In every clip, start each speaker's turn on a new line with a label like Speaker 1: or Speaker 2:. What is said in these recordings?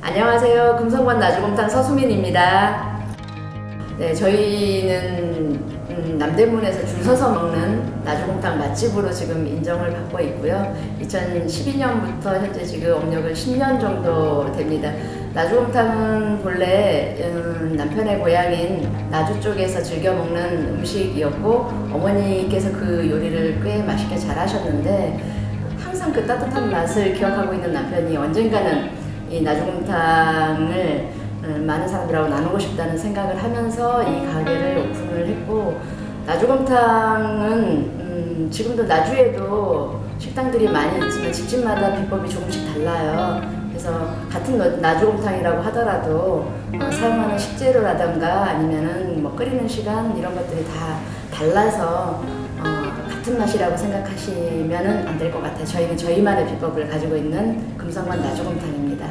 Speaker 1: 안녕하세요. 금성관 나주곰탕 서수민입니다. 네, 저희는 남대문에서 줄 서서 먹는 나주곰탕 맛집으로 지금 인정을 받고 있고요. 2012년부터 현재 지금 업력은 10년 정도 됩니다. 나주곰탕은 본래 남편의 고향인 나주 쪽에서 즐겨 먹는 음식이었고, 어머니께서 그 요리를 꽤 맛있게 잘하셨는데 항상 그 따뜻한 맛을 기억하고 있는 남편이 언젠가는 이 나주곰탕을 많은 사람들하고 나누고 싶다는 생각을 하면서 이 가게를 오픈을 했고, 나주곰탕은 지금도 나주에도 식당들이 많이 있지만 집집마다 비법이 조금씩 달라요. 그래서 같은 나주곰탕이라고 하더라도 사용하는 식재료라든가 아니면은 뭐 끓이는 시간 이런 것들이 다 달라서 같은 맛이라고 생각하시면 안 될 것 같아요. 저희는 저희만의 비법을 가지고 있는 금성관 나주곰탕입니다.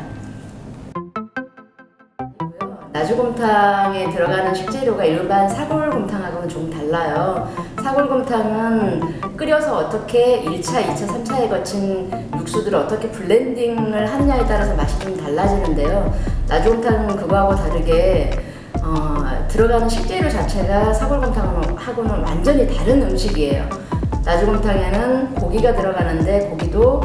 Speaker 1: 나주곰탕에 들어가는 식재료가 일반 사골곰탕하고는 조금 달라요. 사골곰탕은 끓여서 어떻게 1차, 2차, 3차에 거친 육수들을 어떻게 블렌딩을 하느냐에 따라서 맛이 좀 달라지는데요. 나주곰탕은 그거하고 다르게 들어가는 식재료 자체가 사골곰탕하고는 완전히 다른 음식이에요. 나주곰탕에는 고기가 들어가는데 고기도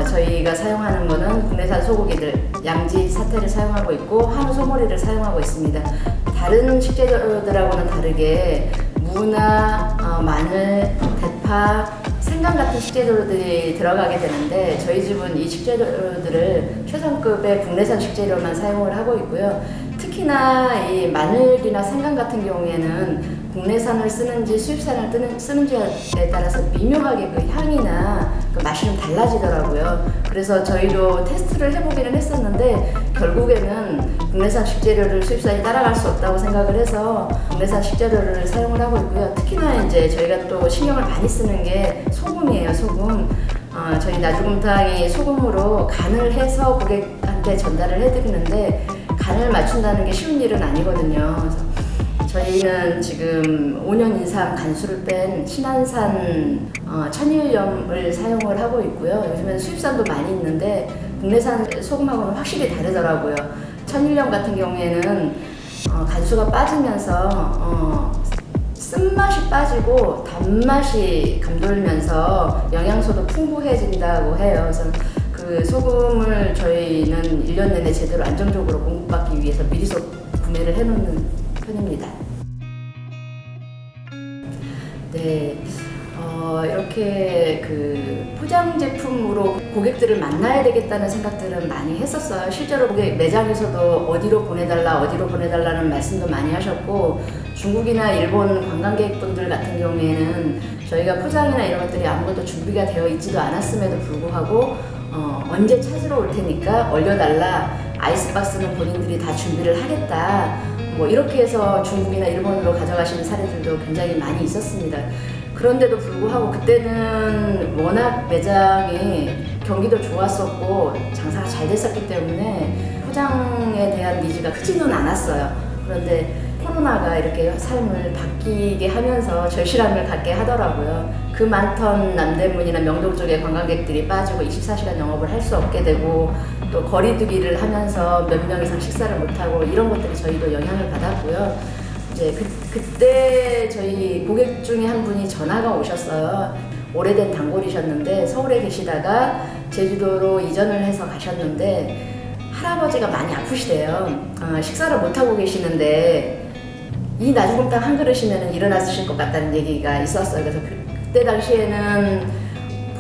Speaker 1: 저희가 사용하는 거는 국내산 소고기들, 양지, 사태를 사용하고 있고 한우, 소머리를 사용하고 있습니다. 다른 식재료들하고는 다르게 무나 마늘, 대파, 생강 같은 식재료들이 들어가게 되는데 저희 집은 이 식재료들을 최상급의 국내산 식재료만 사용을 하고 있고요. 특히나 이 마늘이나 생강 같은 경우에는 국내산을 쓰는지 수입산을 쓰는지에 따라서 미묘하게 그 향이나 그 맛이 좀 달라지더라고요. 그래서 저희도 테스트를 해보기는 했었는데 결국에는 국내산 식재료를 수입산이 따라갈 수 없다고 생각을 해서 국내산 식재료를 사용을 하고 있고요. 특히나 이제 저희가 또 신경을 많이 쓰는 게 소금이에요. 소금. 저희 나주곰탕이 소금으로 간을 해서 고객한테 전달을 해드리는데 간을 맞춘다는 게 쉬운 일은 아니거든요. 그래서 저희는 지금 5년 이상 간수를 뺀 신안산 천일염을 사용을 하고 있고요. 요즘에는 수입산도 많이 있는데 국내산 소금하고는 확실히 다르더라고요. 천일염 같은 경우에는 간수가 빠지면서 쓴맛이 빠지고 단맛이 감돌면서 영양소도 풍부해진다고 해요. 그래서 그 소금을 저희는 1년 내내 제대로 안정적으로 공급받기 위해서 미리서 구매를 해놓는 편입니다. 네, 이렇게 그 포장 제품으로 고객들을 만나야 되겠다는 생각들은 많이 했었어요. 실제로 고객 매장에서도 어디로 보내달라는 말씀도 많이 하셨고, 중국이나 일본 관광객분들 같은 경우에는 저희가 포장이나 이런 것들이 아무것도 준비가 되어 있지도 않았음에도 불구하고 언제 찾으러 올 테니까 얼려달라, 아이스박스는 본인들이 다 준비를 하겠다, 뭐 이렇게 해서 중국이나 일본으로 가져가시는 사례들도 굉장히 많이 있었습니다. 그런데도 불구하고 그때는 워낙 매장이 경기도 좋았었고 장사가 잘 됐었기 때문에 포장에 대한 니즈가 크지는 않았어요. 그런데 코로나가 이렇게 삶을 바뀌게 하면서 절실함을 갖게 하더라고요. 그 많던 남대문이나 명동 쪽에 관광객들이 빠지고 24시간 영업을 할 수 없게 되고, 또 거리두기를 하면서 몇 명 이상 식사를 못하고 이런 것들이 저희도 영향을 받았고요. 이제 그때 저희 고객 중에 한 분이 전화가 오셨어요. 오래된 단골이셨는데 서울에 계시다가 제주도로 이전을 해서 가셨는데 할아버지가 많이 아프시대요. 식사를 못하고 계시는데 이 나주곰탕 한 그릇이면 일어나실 것 같다는 얘기가 있었어요. 그래서 그때 당시에는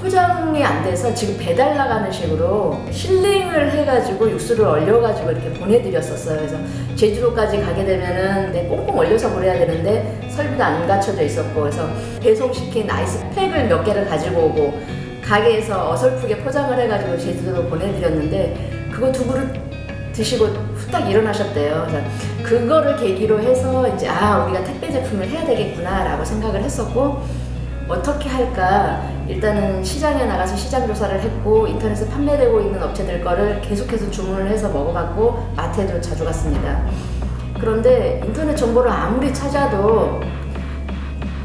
Speaker 1: 포장이 안 돼서 지금 배달 나가는 식으로 실링을 해가지고 육수를 얼려가지고 이렇게 보내드렸었어요. 그래서 제주도까지 가게 되면은 꽁꽁 얼려서 보내야 되는데 설비도 안 갖춰져 있었고, 그래서 배송시킨 아이스팩을 몇 개를 가지고 오고 가게에서 어설프게 포장을 해가지고 제주도로 보내드렸는데 그거 2그릇 드시고 후딱 일어나셨대요. 그래서 그거를 계기로 해서 이제 우리가 택배 제품을 해야 되겠구나라고 생각을 했었고, 어떻게 할까? 일단은 시장에 나가서 시장 조사를 했고, 인터넷에 판매되고 있는 업체들 거를 계속해서 주문을 해서 먹어봤고, 마트에도 자주 갔습니다. 그런데 인터넷 정보를 아무리 찾아도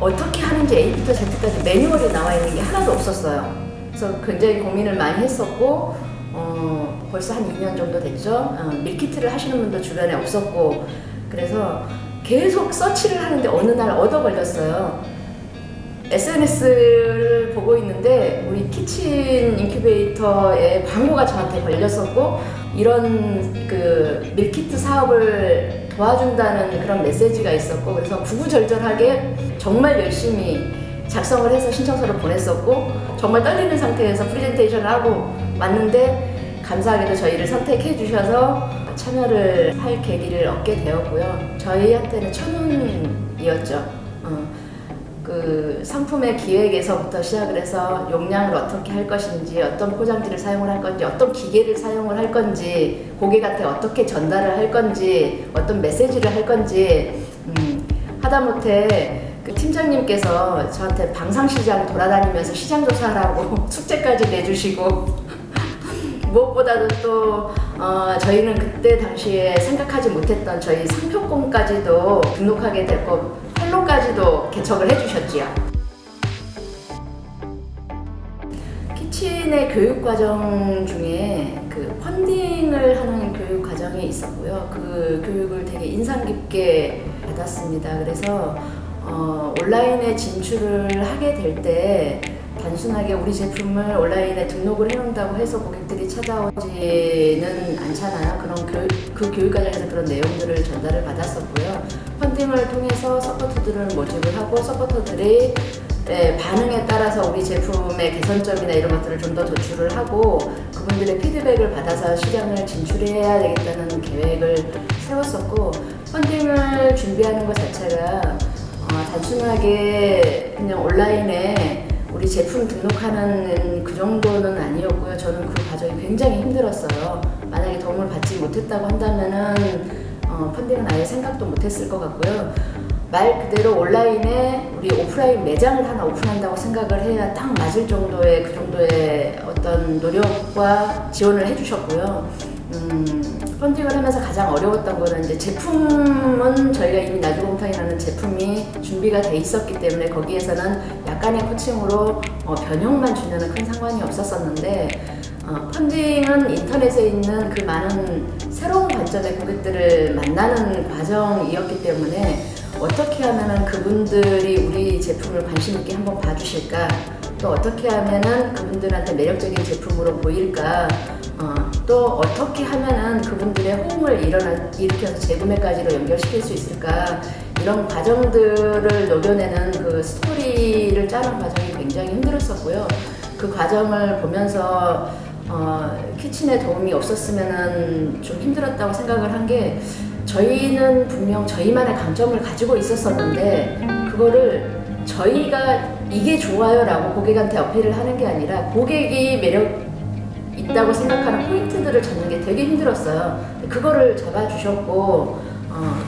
Speaker 1: 어떻게 하는지 A부터 Z까지 매뉴얼이 나와 있는 게 하나도 없었어요. 그래서 굉장히 고민을 많이 했었고, 벌써 한 2년 정도 됐죠. 밀키트를 하시는 분도 주변에 없었고, 그래서 계속 서치를 하는데 어느 날 얻어 걸렸어요. SNS를 보고 있는데 우리 키친 인큐베이터에 광고가 저한테 걸렸었고, 이런 그 밀키트 사업을 도와준다는 그런 메시지가 있었고, 그래서 구구절절하게 정말 열심히 작성을 해서 신청서를 보냈었고, 정말 떨리는 상태에서 프레젠테이션을 하고 왔는데 감사하게도 저희를 선택해 주셔서 참여를 할 계기를 얻게 되었고요. 저희한테는 천운이었죠. 그 상품의 기획에서부터 시작을 해서 용량을 어떻게 할 것인지, 어떤 포장지를 사용을 할 건지, 어떤 기계를 사용을 할 건지, 고객한테 어떻게 전달을 할 건지, 어떤 메시지를 할 건지, 하다못해 그 팀장님께서 저한테 방상시장 돌아다니면서 시장 조사하라고 숙제까지 내주시고, 무엇보다도 또 저희는 그때 당시에 생각하지 못했던 저희 상표권까지도 등록하게 됐고, 헬로까지도 개척을 해주셨지요. 키친의 교육과정 중에 그 펀딩을 하는 교육과정이 있었고요. 그 교육을 되게 인상 깊게 받았습니다. 그래서 온라인에 진출을 하게 될 때 단순하게 우리 제품을 온라인에 등록을 해놓는다고 해서 고객들이 찾아오지는 않잖아요. 그런 그 교육과정에서 그런 내용들을 전달을 받았었고요. 펀딩을 통해서 서포터들을 모집을 하고, 서포터들이 반응에 따라서 우리 제품의 개선점이나 이런 것들을 좀 더 도출을 하고, 그분들의 피드백을 받아서 시장을 진출해야 되겠다는 계획을 세웠었고, 펀딩을 준비하는 것 자체가 단순하게 그냥 온라인에 우리 제품 등록하는 그 정도는 아니었고요. 저는 그 과정이 굉장히 힘들었어요. 만약에 도움을 받지 못했다고 한다면은 펀딩은 아예 생각도 못했을 것 같고요. 말 그대로 온라인에 우리 오프라인 매장을 하나 오픈한다고 생각을 해야 딱 맞을 정도의 그 정도의 어떤 노력과 지원을 해주셨고요. 펀딩을 하면서 가장 어려웠던 거는 이제 제품은 저희가 이미 나주곰탕이라는 제품이 준비가 돼 있었기 때문에 거기에서는 약간의 코칭으로 변형만 주면은 큰 상관이 없었었는데, 펀딩은 인터넷에 있는 그 많은 새로운 관점의 고객들을 만나는 과정이었기 때문에 어떻게 하면은 그분들이 우리 제품을 관심 있게 한번 봐주실까, 또 어떻게 하면은 그분들한테 매력적인 제품으로 보일까, 또 어떻게 하면은 그분들의 호응을 일으켜서 재구매까지로 연결시킬 수 있을까, 이런 과정들을 녹여내는 그 스토리를 짜는 과정이 굉장히 힘들었었고요. 그 과정을 보면서 키친에 도움이 없었으면은 좀 힘들었다고 생각을 한 게, 저희는 분명 저희만의 강점을 가지고 있었었는데 그거를 저희가 이게 좋아요 라고 고객한테 어필을 하는 게 아니라 고객이 매력 있다고 생각하는 포인트들을 찾는 게 되게 힘들었어요. 그거를 잡아주셨고,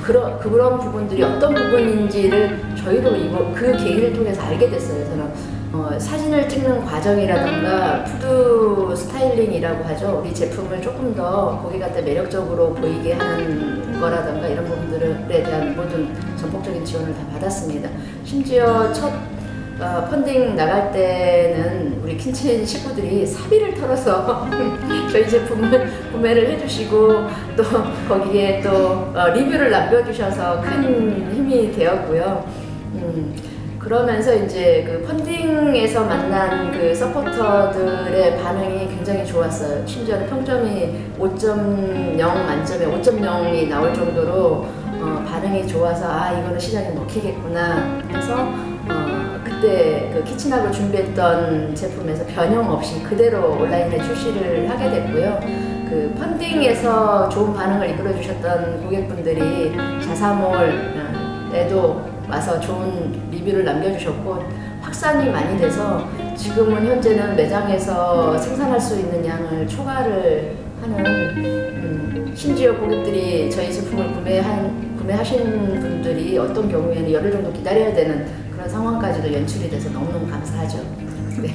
Speaker 1: 그런 부분들이 어떤 부분인지를 저희도 그 계기를 통해서 알게 됐어요. 저는 사진을 찍는 과정이라든가 푸드 스타일링이라고 하죠. 우리 제품을 조금 더 고객한테 매력적으로 보이게 하는 거라든가 이런 부분들에 대한 모든 전폭적인 지원을 다 받았습니다. 심지어 첫 펀딩 나갈 때는 우리 키친 식구들이 사비를 털어서 저희 제품을 구매를 해주시고, 또 거기에 또 리뷰를 남겨주셔서 큰 힘이 되었고요. 그러면서 이제 그 펀딩에서 만난 그 서포터들의 반응이 굉장히 좋았어요. 심지어 평점이 5.0 만점에 5.0이 나올 정도로 반응이 좋아서 이거는 시장에 먹히겠구나 해서 그때 그 키친학을 준비했던 제품에서 변형 없이 그대로 온라인에 출시를 하게 됐고요. 그 펀딩에서 좋은 반응을 이끌어 주셨던 고객분들이 자사몰에도 와서 좋은 리뷰를 남겨주셨고, 확산이 많이 돼서 지금은 현재는 매장에서 생산할 수 있는 양을 초과를 하는, 심지어 고객들이 저희 제품을 구매하신 분들이 어떤 경우에는 열흘 정도 기다려야 되는 그런 상황까지도 연출이 돼서 너무너무 감사하죠. 네.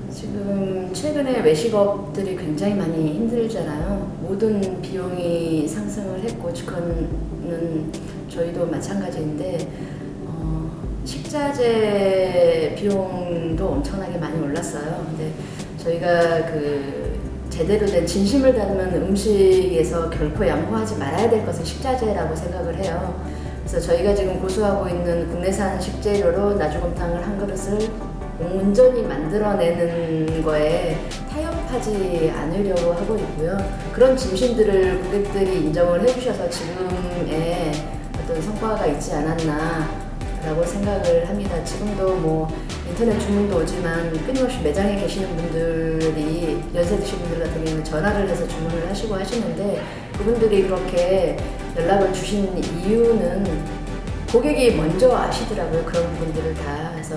Speaker 1: 지금 최근에 외식업들이 굉장히 많이 힘들잖아요. 모든 비용이 상승을 했고, 그거는 저희도 마찬가지인데, 식자재 비용도 엄청나게 많이 올랐어요. 근데 저희가 그 제대로 된 진심을 담은 음식에서 결코 양보하지 말아야 될 것은 식자재라고 생각을 해요. 그래서 저희가 지금 고수하고 있는 국내산 식재료로 나주곰탕을 한 그릇을 온전히 만들어내는 거에 타협하지 않으려고 하고 있고요. 그런 진심들을 고객들이 인정을 해주셔서 지금의 어떤 성과가 있지 않았나라고 생각을 합니다. 지금도 뭐 인터넷 주문도 오지만 끊임없이 매장에 계시는 분들이 연세 드신 분들 같은 경우는 전화를 해서 주문을 하시고 하시는데 그분들이 그렇게 연락을 주신 이유는 고객이 먼저 아시더라고요. 그런 부분들을 다. 그래서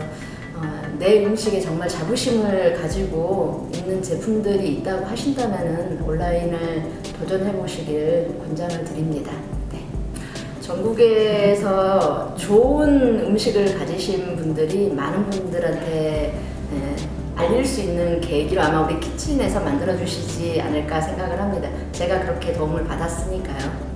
Speaker 1: 내 음식에 정말 자부심을 가지고 있는 제품들이 있다고 하신다면 온라인을 도전해 보시길 권장을 드립니다. 네. 전국에서 좋은 음식을 가지신 분들이 많은 분들한테 알릴 수 있는 계기로 아마 우리 키친에서 만들어 주시지 않을까 생각을 합니다. 제가 그렇게 도움을 받았으니까요.